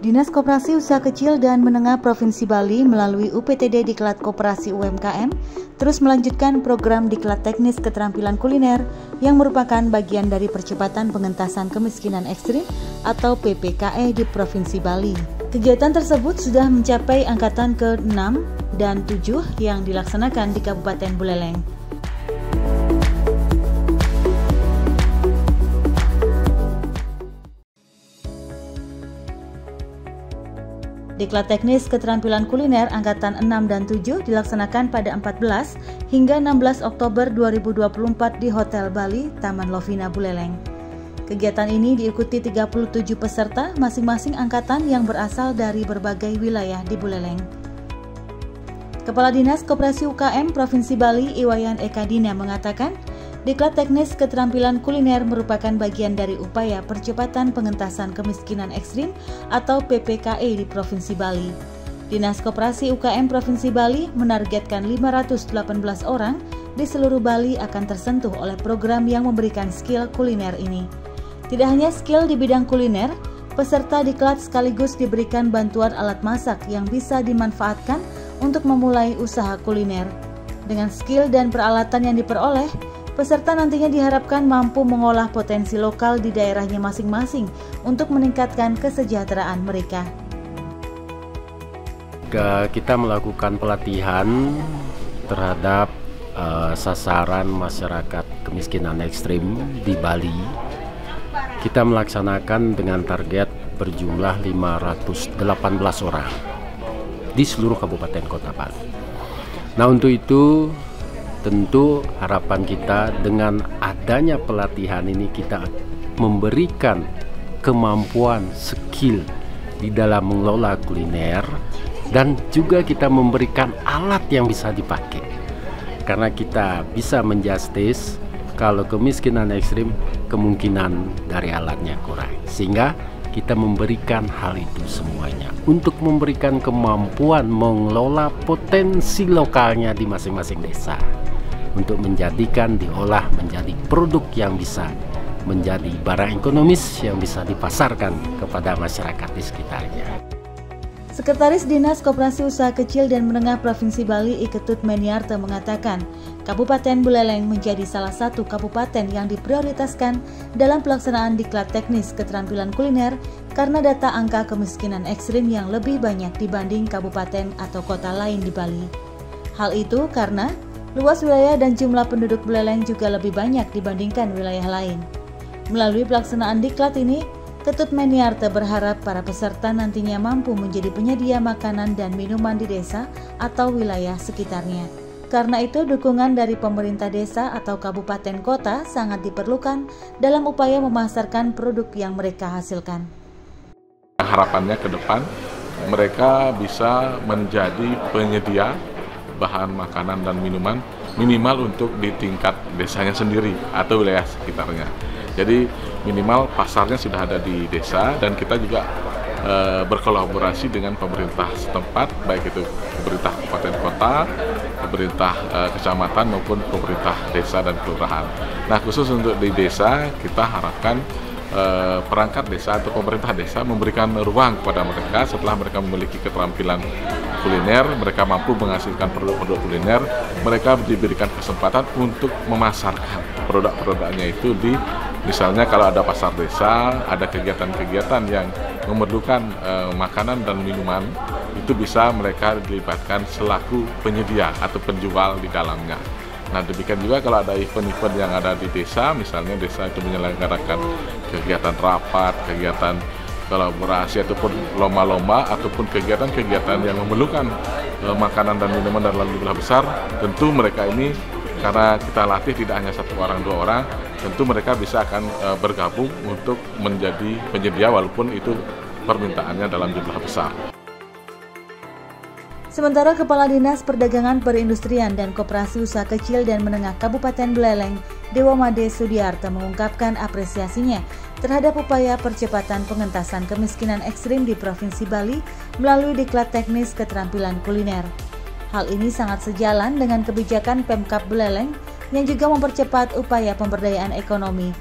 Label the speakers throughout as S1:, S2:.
S1: Dinas Koperasi Usaha Kecil dan Menengah Provinsi Bali melalui UPTD Diklat Koperasi UMKM terus melanjutkan program Diklat Teknis Keterampilan Kuliner yang merupakan bagian dari percepatan pengentasan kemiskinan ekstrim atau PPKE di Provinsi Bali. Kegiatan tersebut sudah mencapai angkatan ke-6 dan 7 yang dilaksanakan di Kabupaten Buleleng. Diklat Teknis Keterampilan Kuliner Angkatan 6 dan 7 dilaksanakan pada 14 hingga 16 Oktober 2024 di Hotel Bali, Taman Lovina, Buleleng. Kegiatan ini diikuti 37 peserta masing-masing angkatan yang berasal dari berbagai wilayah di Buleleng. Kepala Dinas Koperasi UKM Provinsi Bali, Iwayan Eka Dina mengatakan, Diklat Teknis Keterampilan Kuliner merupakan bagian dari upaya percepatan pengentasan kemiskinan ekstrim atau PPKE di Provinsi Bali. Dinas Koperasi UKM Provinsi Bali menargetkan 518 orang di seluruh Bali akan tersentuh oleh program yang memberikan skill kuliner ini. Tidak hanya skill di bidang kuliner, peserta diklat sekaligus diberikan bantuan alat masak yang bisa dimanfaatkan untuk memulai usaha kuliner. Dengan skill dan peralatan yang diperoleh, peserta nantinya diharapkan mampu mengolah potensi lokal di daerahnya masing-masing untuk meningkatkan kesejahteraan mereka.
S2: Kita melakukan pelatihan terhadap sasaran masyarakat kemiskinan ekstrim di Bali. Kita melaksanakan dengan target berjumlah 518 orang di seluruh kabupaten kota Bali. Nah, untuk itu tentu harapan kita dengan adanya pelatihan ini kita memberikan kemampuan skill di dalam mengelola kuliner dan juga kita memberikan alat yang bisa dipakai. Karena kita bisa menjustis kalau kemiskinan ekstrim kemungkinan dari alatnya kurang. Sehingga kita memberikan hal itu semuanya untuk memberikan kemampuan mengelola potensi lokalnya di masing-masing desa, untuk menjadikan diolah menjadi produk yang bisa menjadi barang ekonomis yang bisa dipasarkan kepada masyarakat di sekitarnya.
S1: Sekretaris Dinas Koperasi Usaha Kecil dan Menengah Provinsi Bali Iketut Meniarte mengatakan, Kabupaten Buleleng menjadi salah satu kabupaten yang diprioritaskan dalam pelaksanaan Diklat Teknis Keterampilan Kuliner karena data angka kemiskinan ekstrim yang lebih banyak dibanding kabupaten atau kota lain di Bali. Hal itu karena luas wilayah dan jumlah penduduk Buleleng juga lebih banyak dibandingkan wilayah lain. Melalui pelaksanaan diklat ini, Ketut Meniarte berharap para peserta nantinya mampu menjadi penyedia makanan dan minuman di desa atau wilayah sekitarnya. Karena itu, dukungan dari pemerintah desa atau kabupaten kota sangat diperlukan dalam upaya memasarkan produk yang mereka hasilkan.
S3: Harapannya ke depan, mereka bisa menjadi penyedia bahan makanan dan minuman minimal untuk di tingkat desanya sendiri atau wilayah sekitarnya. Jadi minimal pasarnya sudah ada di desa dan kita juga berkolaborasi dengan pemerintah setempat, baik itu pemerintah kabupaten kota, pemerintah kecamatan maupun pemerintah desa dan kelurahan. Nah, khusus untuk di desa kita harapkan perangkat desa atau pemerintah desa memberikan ruang kepada mereka setelah mereka memiliki keterampilan kuliner, mereka mampu menghasilkan produk-produk kuliner, mereka diberikan kesempatan untuk memasarkan produk-produknya itu di, misalnya kalau ada pasar desa, ada kegiatan-kegiatan yang memerlukan makanan dan minuman, itu bisa mereka dilibatkan selaku penyedia atau penjual di dalamnya. Nah, demikian juga kalau ada event-event yang ada di desa, misalnya desa itu menyelenggarakan kegiatan rapat, kegiatan kolaborasi ataupun lomba-lomba ataupun kegiatan-kegiatan yang memerlukan makanan dan minuman dalam jumlah besar, tentu mereka ini karena kita latih tidak hanya satu orang dua orang, tentu mereka bisa akan bergabung untuk menjadi penyedia walaupun itu permintaannya dalam jumlah besar.
S1: Sementara Kepala Dinas Perdagangan Perindustrian dan Koperasi Usaha Kecil dan Menengah Kabupaten Buleleng, Dewa Made Sudiarte mengungkapkan apresiasinya terhadap upaya percepatan pengentasan kemiskinan ekstrim di Provinsi Bali melalui Diklat Teknis Keterampilan Kuliner. Hal ini sangat sejalan dengan kebijakan Pemkab Buleleng yang juga mempercepat upaya pemberdayaan ekonomi.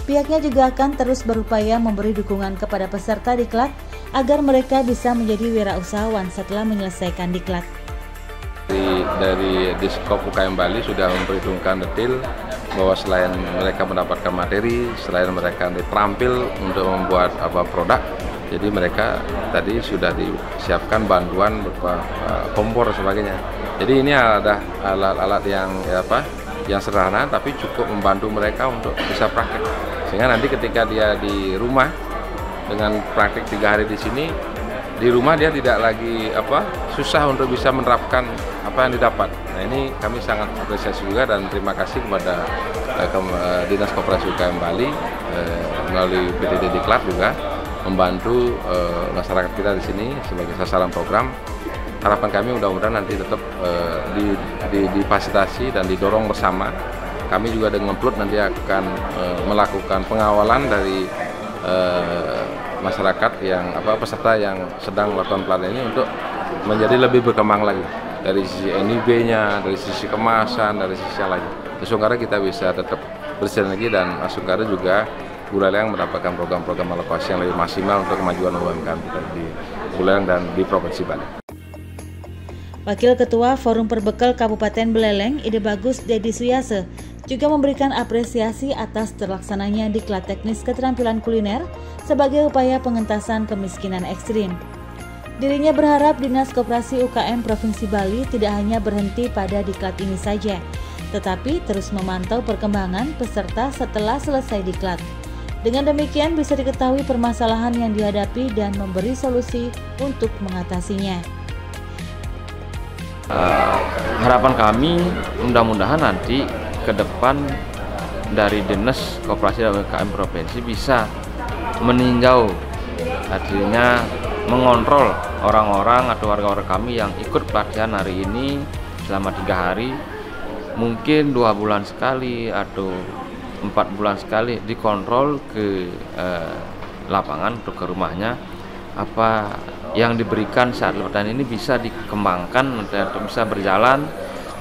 S1: Pihaknya juga akan terus berupaya memberi dukungan kepada peserta diklat agar mereka bisa menjadi wirausahawan setelah menyelesaikan diklat.
S4: Dari Diskop UKM Bali sudah memperhitungkan detail bahwa selain mereka mendapatkan materi, selain mereka terampil untuk membuat produk, jadi mereka tadi sudah disiapkan bantuan berupa kompor dan sebagainya. Jadi ini ada alat-alat yang sederhana tapi cukup membantu mereka untuk bisa praktek. Sehingga nanti ketika dia di rumah dengan praktik 3 hari di sini, di rumah dia tidak lagi susah untuk bisa menerapkan apa yang didapat. Nah, ini kami sangat apresiasi juga dan terima kasih kepada Dinas Koperasi UKM Bali melalui PDD Diklat juga membantu masyarakat kita di sini sebagai sasaran program. Harapan kami mudah-mudahan nanti tetap difasilitasi dan didorong bersama. Kami juga dengan Plut nanti akan melakukan pengawalan dari masyarakat yang peserta yang sedang melakukan pelatihan ini untuk menjadi lebih berkembang lagi dari sisi NIB-nya, dari sisi kemasan, dari sisi yang lain. Sehingga kita bisa tetap bersinergi dan sehingga juga Buleleng mendapatkan program-program alokasi yang lebih maksimal untuk kemajuan UMKM kita di Buleleng dan di Provinsi Bali.
S1: Wakil Ketua Forum Perbekal Kabupaten Buleleng, Ide Bagus Dedi Suyase, juga memberikan apresiasi atas terlaksananya diklat teknis keterampilan kuliner sebagai upaya pengentasan kemiskinan ekstrim. Dirinya berharap Dinas Koperasi UKM Provinsi Bali tidak hanya berhenti pada diklat ini saja, tetapi terus memantau perkembangan peserta setelah selesai diklat. Dengan demikian bisa diketahui permasalahan yang dihadapi dan memberi solusi untuk mengatasinya.
S5: Harapan kami mudah-mudahan nanti ke depan dari Dinas Koperasi dan UKM Provinsi bisa meninjau, artinya mengontrol orang-orang atau warga-warga kami yang ikut pelatihan hari ini selama 3 hari, mungkin 2 bulan sekali atau 4 bulan sekali dikontrol ke lapangan atau ke rumahnya, apa yang diberikan saat pelatihan ini bisa dikembangkan atau bisa berjalan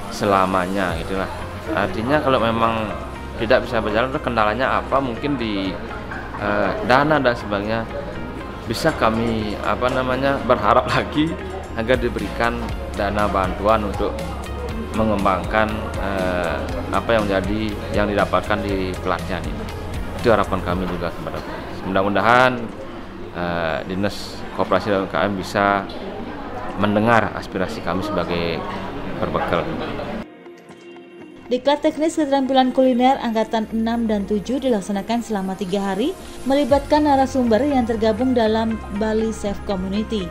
S5: selamanya gitulah. Artinya kalau memang tidak bisa berjalan, kendalanya apa, mungkin di dana dan sebagainya, bisa kami berharap lagi agar diberikan dana bantuan untuk mengembangkan apa yang didapatkan di pelatihan ini. Itu harapan kami juga kepada mudah-mudahan Dinas Koperasi dan UKM bisa mendengar aspirasi kami sebagai perbekal.
S1: Diklat teknis keterampilan kuliner angkatan 6 dan 7 dilaksanakan selama 3 hari, melibatkan narasumber yang tergabung dalam Bali Safe Community.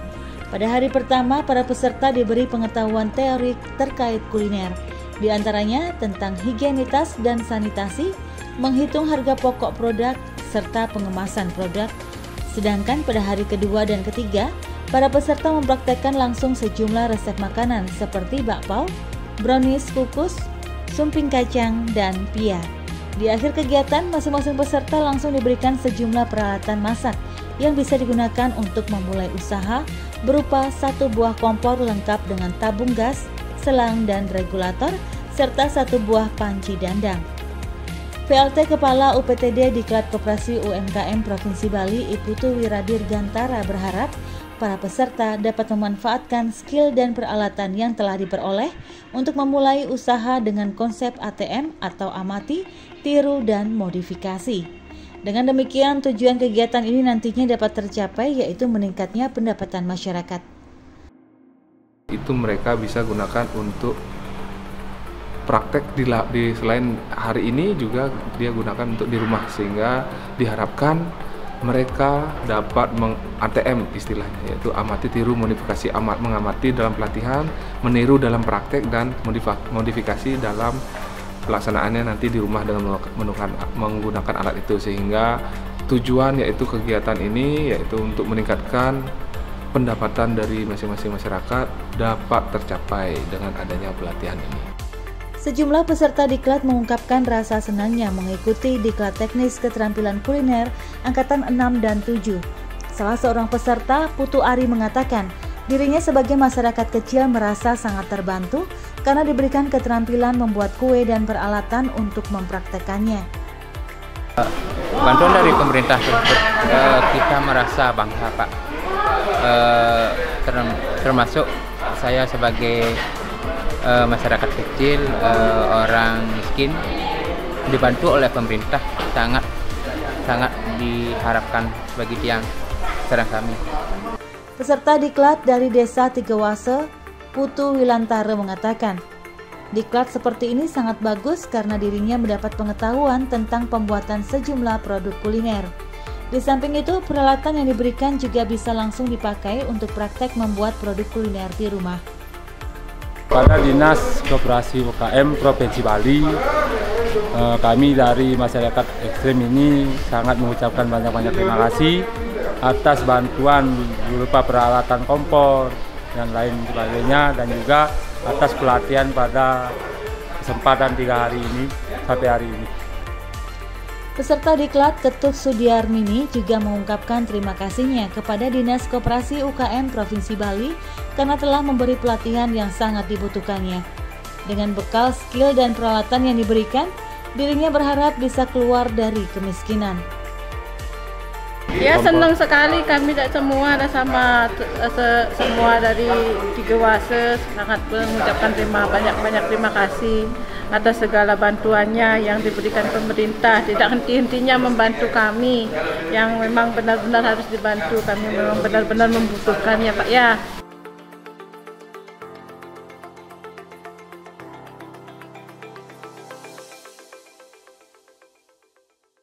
S1: Pada hari pertama, para peserta diberi pengetahuan teori terkait kuliner, di antaranya tentang higienitas dan sanitasi, menghitung harga pokok produk, serta pengemasan produk. Sedangkan pada hari kedua dan ketiga, para peserta mempraktekkan langsung sejumlah resep makanan seperti bakpao, brownies kukus, sumping kacang, dan pia. Di akhir kegiatan, masing-masing peserta langsung diberikan sejumlah peralatan masak yang bisa digunakan untuk memulai usaha berupa 1 buah kompor lengkap dengan tabung gas, selang, dan regulator, serta 1 buah panci dandang. PLT Kepala UPTD Diklat Koperasi UMKM Provinsi Bali, Iputu Wiradirgantara berharap para peserta dapat memanfaatkan skill dan peralatan yang telah diperoleh untuk memulai usaha dengan konsep ATM atau amati, tiru, dan modifikasi. Dengan demikian, tujuan kegiatan ini nantinya dapat tercapai, yaitu meningkatnya pendapatan masyarakat.
S6: Itu mereka bisa gunakan untuk praktek di selain hari ini juga dia gunakan untuk di rumah, sehingga diharapkan mereka dapat ATM istilahnya, yaitu amati, tiru, modifikasi, mengamati dalam pelatihan, meniru dalam praktek, dan modifikasi dalam pelaksanaannya nanti di rumah dengan menggunakan alat itu. Sehingga tujuan yaitu kegiatan ini yaitu untuk meningkatkan pendapatan dari masing-masing masyarakat dapat tercapai dengan adanya pelatihan ini.
S1: Sejumlah peserta diklat mengungkapkan rasa senangnya mengikuti diklat teknis keterampilan kuliner angkatan 6 dan 7. Salah seorang peserta, Putu Ari, mengatakan dirinya sebagai masyarakat kecil merasa sangat terbantu karena diberikan keterampilan membuat kue dan peralatan untuk mempraktekannya.
S7: bantuan dari pemerintah tersebut kita merasa bangga, Pak. Termasuk saya sebagai masyarakat kecil, orang miskin, dibantu oleh pemerintah, sangat diharapkan bagi tiang serang kami.
S1: Peserta diklat dari Desa Tigawase, Putu Wilantara mengatakan, diklat seperti ini sangat bagus karena dirinya mendapat pengetahuan tentang pembuatan sejumlah produk kuliner. Di samping itu, peralatan yang diberikan juga bisa langsung dipakai untuk praktek membuat produk kuliner di rumah.
S8: Pada Dinas Koperasi UKM Provinsi Bali, kami dari masyarakat ekstrem ini sangat mengucapkan banyak-banyak terima kasih atas bantuan berupa peralatan kompor dan lain sebagainya, dan juga atas pelatihan pada kesempatan 3 hari ini sampai hari ini.
S1: Peserta diklat Ketut Sudiarmini juga mengungkapkan terima kasihnya kepada Dinas Koperasi UKM Provinsi Bali karena telah memberi pelatihan yang sangat dibutuhkannya. Dengan bekal skill dan peralatan yang diberikan, dirinya berharap bisa keluar dari kemiskinan.
S9: Ya, senang sekali kami semua dari Tigawase sangat mengucapkan banyak terima kasih atas segala bantuannya yang diberikan pemerintah. Tidak henti-hentinya membantu kami yang memang benar-benar harus dibantu. Kami memang benar-benar membutuhkannya, Pak ya.